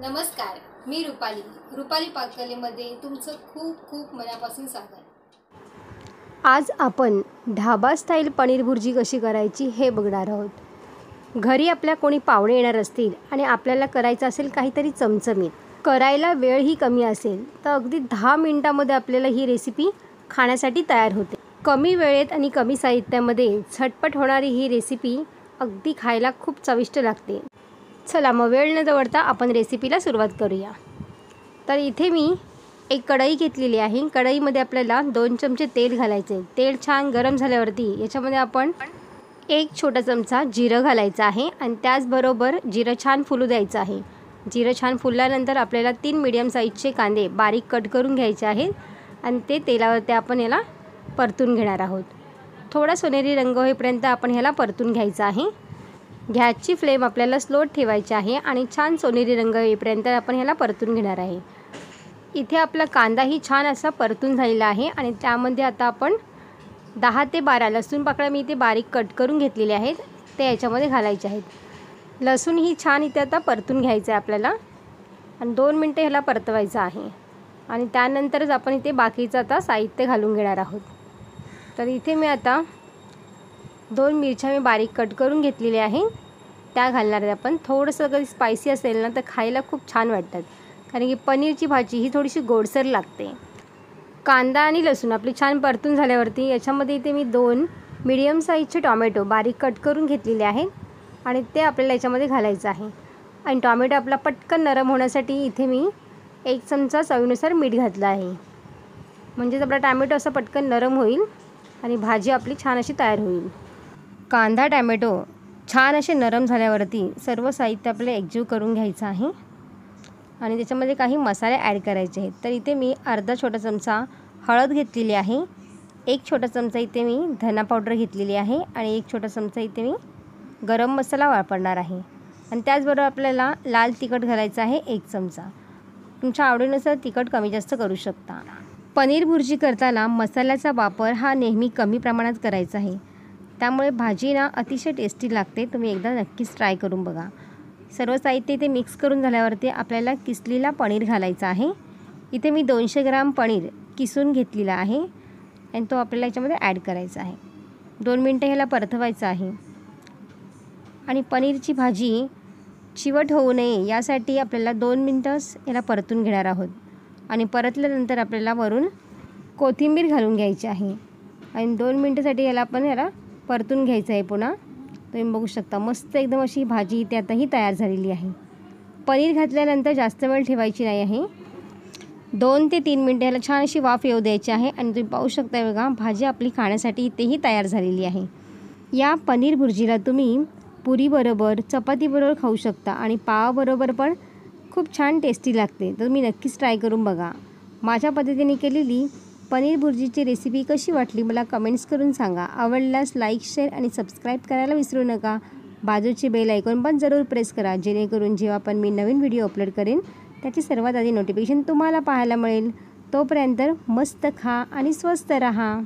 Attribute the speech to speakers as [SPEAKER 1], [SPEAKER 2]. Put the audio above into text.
[SPEAKER 1] नमस्कार, मी रुपाली पाककलेमध्ये तुमचं खूप खूप मनापासून स्वागत।
[SPEAKER 2] आज आपण ढाबा स्टाईल पनीर भुर्जी कशी करायची हे बघणार आहोत। घरी आपल्या कोणी पाहुणे येणार असतील आणि आपल्याला करायचं असेल काहीतरी चमचमीत, करायला वेळही कमी असेल तर अगदी 10 मिनिटांमध्ये आपल्याला ही रेसिपी खाण्यासाठी तयार होते। कमी वेळेत आणि कमी साहित्यामध्ये झटपट होणारी ही रेसिपी अगदी खायला खूप चविष्ट लागते। चला मग वेळ न दवडता आपण रेसिपीला सुरुवात करूया। तर इथे मी एक कढई घेतलेली आहे। कढईमध्ये आपल्याला 2 चमचे तेल घालायचे। तेल छान गरम झाल्यावरती याच्यामध्ये आपण 1 छोटा चमचा जिरं घालायचं आहे आणि त्याचबरोबर जिरं छान फुलू द्यायचं आहे। जिरं छान फुलल्यानंतर आपल्याला 3 मीडियम साईजचे कांदे बारीक कट करून घ्यायचे आहेत आणि ते तेलावरती आपण याला परतून घेणार आहोत। थोडा सोनेरी रंग होईपर्यंत आपण ह्याला परतून घ्यायचं आहे। गॅसची फ्लेम आपल्याला स्लो ठेवायची आहे आणि छान सोनेरी रंग येईपर्यंत आपण ह्याला परतून घेणार आहे। इथे आपला कांदाही छान असा परतून झालेला आहे आणि त्यामध्ये आता आपण 10 ते 12 लसूण पाकळ्या मी इथे बारीक कट करून घेतलेले आहेत ते याच्यामध्ये घालायचे आहेत। लसूण ही छान इथे आता परतून घ्यायचं आहे आपल्याला आणि 2 मिनिटं ह्याला परतवायचं आहे आणि त्यानंतरच आपण इथे बाकीचं आता साहित्य घालून घेणार आहोत। तर इथे मी आता 2 मिरच्या मी बारीक कट करून घेतलेल्या आहे त्या घालणार आहे आपण। थोडंसं कधी स्पायसी असेल ना तर खायला खूप छान वाटतात, कारण की पनीरची भाजी ही थोडीशी गोडसर लागते। कांदा आणि लसूण आपली छान परतून झाल्यावरती याच्यामध्ये इथे मी 2 मीडियम साईजचे टोमॅटो बारीक कट करून घेतलेले आहेत आणि ते आपल्याला याच्यामध्ये घालायचं आहे। आणि टोमॅटो आपला पटकन नरम होण्यासाठी इथे मी 1 चमचा चवीनुसार मीठ घातलं आहे, म्हणजेच आपला टोमॅटो असा पटकन नरम होईल आणि भाजी आपली छान अशी तयार होईल। कांदा टोमॅटो छान असे नरम झाल्यावरती सर्व साहित्य आपल्याला एकजीव करून घ्यायचं आहे आणि त्याच्यामध्ये काही मसाले ॲड करायचे आहेत। तर इथे मी अर्धा छोटा चमचा हळद घेतलेली आहे, 1 छोटा चमचा इथे मी धना पावडर घेतलेली आहे आणि 1 छोटा चमचा इथे मी गरम मसाला वापरणार आहे आणि त्याचबरोबर आपल्याला लाल तिखट घालायचं आहे 1 चमचा। तुमच्या आवडीनुसार तिखट कमी जास्त करू शकता। पनीर भुर्जी करताना मसाल्याचा वापर हा नेहमी कमी प्रमाणात करायचा आहे, त्यामुळे भाजी ना अतिशय टेस्टी लागते। तुम्ही एकदा नक्कीच ट्राय करून बघा। सर्व साहित्य इथे मिक्स करून झाल्यावरती आपल्याला किसलेला पनीर घालायचा आहे। इथे मी 200 ग्राम पनीर किसून घेतलेला आहे आणि तो आपल्याला याच्यामध्ये ॲड करायचा आहे। 2 मिनिटं ह्याला परतवायचं आहे आणि पनीरची भाजी चिवट होऊ नये यासाठी आपल्याला 2 मिनिटंच याला परतून घेणार आहोत आणि परतल्यानंतर आपल्याला वरून कोथिंबीर घालून घ्यायची आहे आणि 2 मिनिटासाठी याला परतून घ्यायचं आहे पुन्हा। तुम्ही बघू शकता मस्त एकदम अशी भाजी इथे आताही तयार झालेली आहे। पनीर घातल्यानंतर जास्त वेळ ठेवायची नाही आहे, 2 ते 3 मिनिटं याला छान अशी वाफ येऊ द्यायची आहे आणि तुम्ही पाहू शकता बघा भाजी आपली खाण्यासाठी इथेही तयार झालेली आहे। या पनीर भुर्जीला तुम्ही पुरीबरोबर चपातीबरोबर खाऊ शकता आणि पावाबरोबर पण खूप छान टेस्टी लागते। तर तुम्ही नक्कीच ट्राय करून बघा। माझ्या पद्धतीने केलेली पनीर भुर्जीची रेसिपी कशी वाटली मला कमेंट्स करून सांगा। आवडल्यास लाईक, शेअर आणि सबस्क्राईब करायला विसरू नका। बाजूचे बेल आयकॉन पण जरूर प्रेस करा, जेणेकरून जेव्हा पण मी नवीन व्हिडिओ अपलोड करेन त्याची सर्वात आधी नोटिफिकेशन तुम्हाला पाहायला मिळेल। तोपर्यंत मस्त खा आणि स्वस्त रहा।